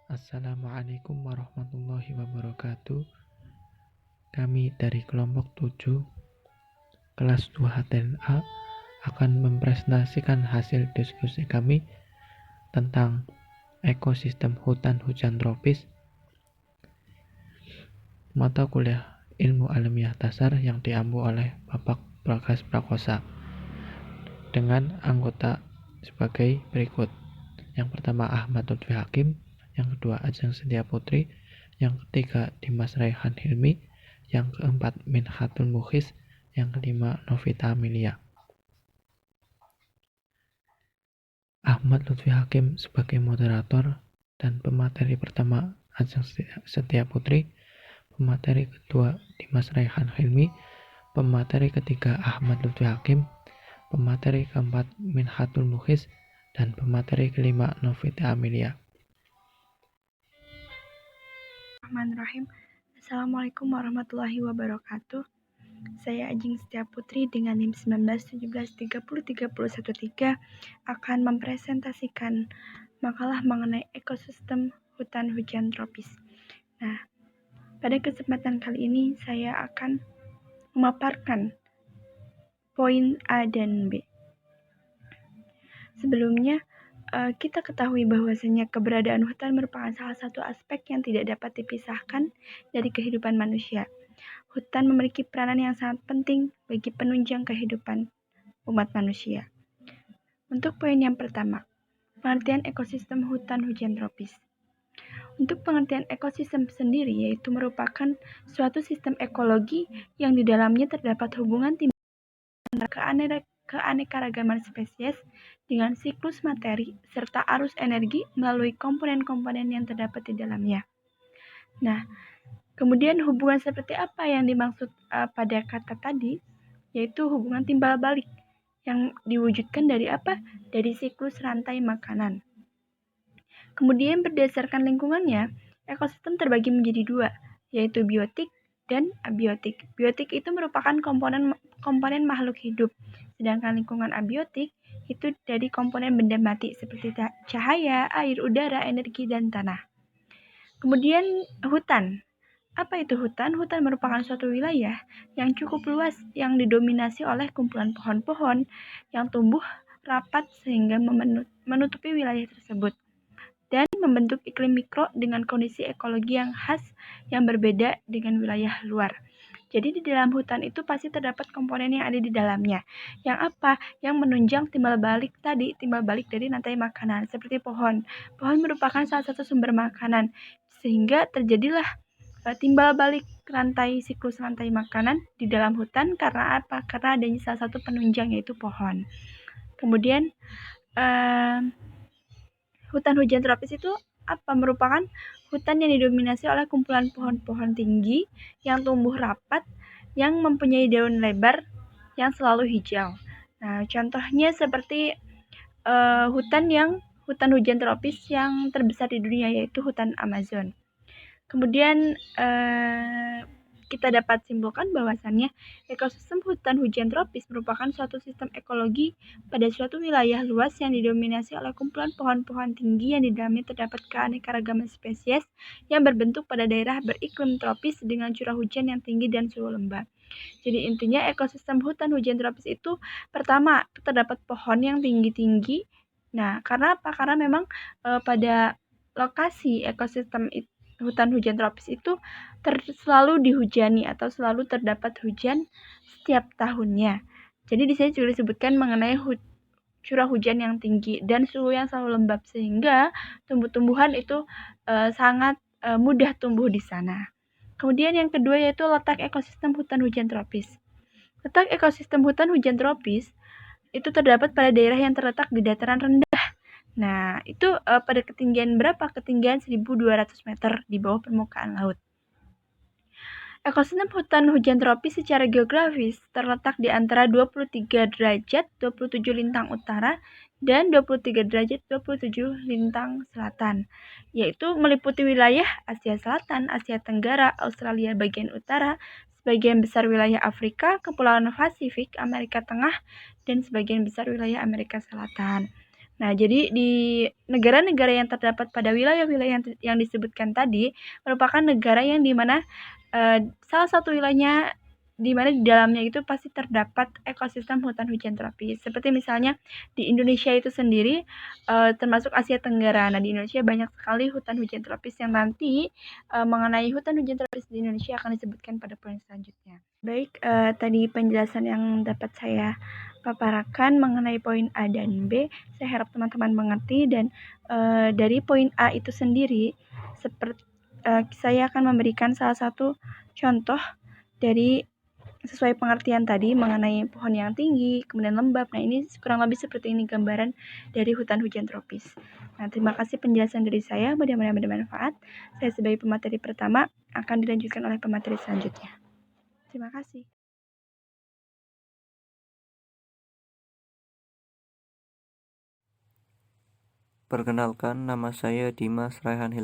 Assalamualaikum warahmatullahi wabarakatuh. Kami dari kelompok 7 kelas 2 HTNA akan mempresentasikan hasil diskusi kami tentang ekosistem hutan hujan tropis, mata kuliah ilmu alamiah dasar yang diampu oleh Bapak Pragas Prakosa dengan anggota sebagai berikut. Yang pertama Ahmad Lutfi Hakim, yang kedua Ajeng Setia Putri, yang ketiga Dimas Raihan Hilmi, yang keempat Minhatul Mukhis, yang kelima Novita Amelia. Ahmad Lutfi Hakim sebagai moderator dan pemateri pertama Ajeng Setia Putri, pemateri kedua Dimas Raihan Hilmi, pemateri ketiga Ahmad Lutfi Hakim, pemateri keempat Minhatul Mukhis, dan pemateri kelima Novita Amelia. Bismillahirrahmanirrahim. Assalamualaikum warahmatullahi wabarakatuh. Saya Ajeng Setia Putri dengan NIM 1917303113 akan mempresentasikan makalah mengenai ekosistem hutan hujan tropis. Nah, pada kesempatan kali ini saya akan memaparkan poin A dan B. Sebelumnya, kita ketahui bahwasanya keberadaan hutan merupakan salah satu aspek yang tidak dapat dipisahkan dari kehidupan manusia. Hutan memiliki peranan yang sangat penting bagi penunjang kehidupan umat manusia. Untuk poin yang pertama, pengertian ekosistem hutan hujan tropis. Untuk pengertian ekosistem sendiri yaitu merupakan suatu sistem ekologi yang di dalamnya terdapat hubungan timbal antara keanekaragaman spesies dengan siklus materi serta arus energi melalui komponen-komponen yang terdapat di dalamnya. Nah, kemudian hubungan seperti apa yang dimaksud pada kata tadi? Yaitu hubungan timbal balik yang diwujudkan dari apa? Dari siklus rantai makanan. Kemudian berdasarkan lingkungannya, ekosistem terbagi menjadi dua, yaitu biotik dan abiotik. Biotik itu merupakan komponen makhluk hidup, sedangkan lingkungan abiotik itu dari komponen benda mati seperti cahaya, air, udara, energi, dan tanah. Kemudian hutan. Apa itu hutan? Hutan merupakan suatu wilayah yang cukup luas yang didominasi oleh kumpulan pohon-pohon yang tumbuh rapat sehingga menutupi wilayah tersebut dan membentuk iklim mikro dengan kondisi ekologi yang khas yang berbeda dengan wilayah luar. Jadi di dalam hutan itu pasti terdapat komponen yang ada di dalamnya. Yang apa? Yang menunjang timbal balik dari rantai makanan seperti pohon. Pohon merupakan salah satu sumber makanan sehingga terjadilah timbal balik siklus rantai makanan di dalam hutan karena apa? Karena adanya salah satu penunjang yaitu pohon. Kemudian hutan hujan tropis itu apa? Merupakan hutan yang didominasi oleh kumpulan pohon-pohon tinggi yang tumbuh rapat, yang mempunyai daun lebar yang selalu hijau. Nah, contohnya seperti hutan hujan tropis yang terbesar di dunia yaitu hutan Amazon. Kemudian kita dapat simpulkan bahwasannya ekosistem hutan hujan tropis merupakan suatu sistem ekologi pada suatu wilayah luas yang didominasi oleh kumpulan pohon-pohon tinggi yang di dalamnya terdapat keanekaragaman spesies yang berbentuk pada daerah beriklim tropis dengan curah hujan yang tinggi dan suhu lembab. Jadi intinya ekosistem hutan hujan tropis itu pertama terdapat pohon yang tinggi-tinggi. Nah, karena apa? Karena memang pada lokasi ekosistem hutan hujan tropis itu selalu dihujani atau selalu terdapat hujan setiap tahunnya. Jadi di sini juga disebutkan mengenai curah hujan yang tinggi dan suhu yang selalu lembab sehingga tumbuh-tumbuhan itu sangat mudah tumbuh di sana. Kemudian yang kedua yaitu letak ekosistem hutan hujan tropis. Letak ekosistem hutan hujan tropis itu terdapat pada daerah yang terletak di dataran rendah. Nah, itu pada ketinggian berapa? Ketinggian 1.200 meter di bawah permukaan laut. Ekosistem hutan hujan tropis secara geografis terletak di antara 23 derajat 27 lintang utara dan 23 derajat 27 lintang selatan, yaitu meliputi wilayah Asia Selatan, Asia Tenggara, Australia bagian utara, sebagian besar wilayah Afrika, Kepulauan Pasifik, Amerika Tengah, dan sebagian besar wilayah Amerika Selatan. Nah, jadi di negara-negara yang terdapat pada wilayah-wilayah yang disebutkan tadi merupakan negara yang dimana salah satu wilayahnya di mana di dalamnya itu pasti terdapat ekosistem hutan hujan tropis. Seperti misalnya di Indonesia itu sendiri, termasuk Asia Tenggara. Nah, di Indonesia banyak sekali hutan hujan tropis yang nanti mengenai hutan hujan tropis di Indonesia akan disebutkan pada poin selanjutnya. Baik, tadi penjelasan yang dapat saya paparkan mengenai poin A dan B. Saya harap teman-teman mengerti dan dari poin A itu sendiri, seperti saya akan memberikan salah satu contoh dari sesuai pengertian tadi mengenai pohon yang tinggi, kemudian lembab. Nah, ini kurang lebih seperti ini gambaran dari hutan hujan tropis. Nah, terima kasih penjelasan dari saya. Mudah-mudahan bermanfaat. Saya sebagai pemateri pertama akan dilanjutkan oleh pemateri selanjutnya. Terima kasih. Perkenalkan, nama saya Dimas Raihan Hilman.